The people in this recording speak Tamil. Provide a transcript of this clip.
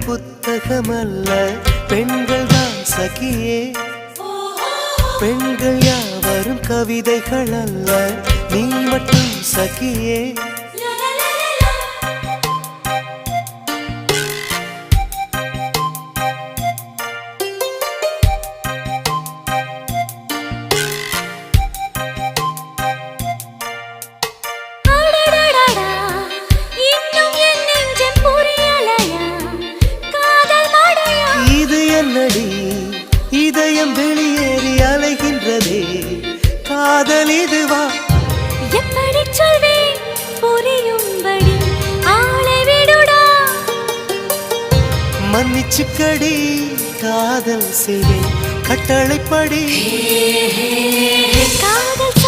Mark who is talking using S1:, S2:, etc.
S1: புத்தகமல்ல, பெண்கள் தான் சகியே. பெண்கள் யாவரும் கவிதைகள் அல்ல, நீ மட்டும் சகியே. இது என்னடி இதயம் வெளியேறி அலைகின்றதே, காதல் இதுவா?
S2: எப்படி சொல்வேன் புரியும்படி, ஆளை விடுடா.
S1: மன்னிச்சுக்கடி, காதல் செய்வேன் கட்டளைப்படி.
S2: காதல்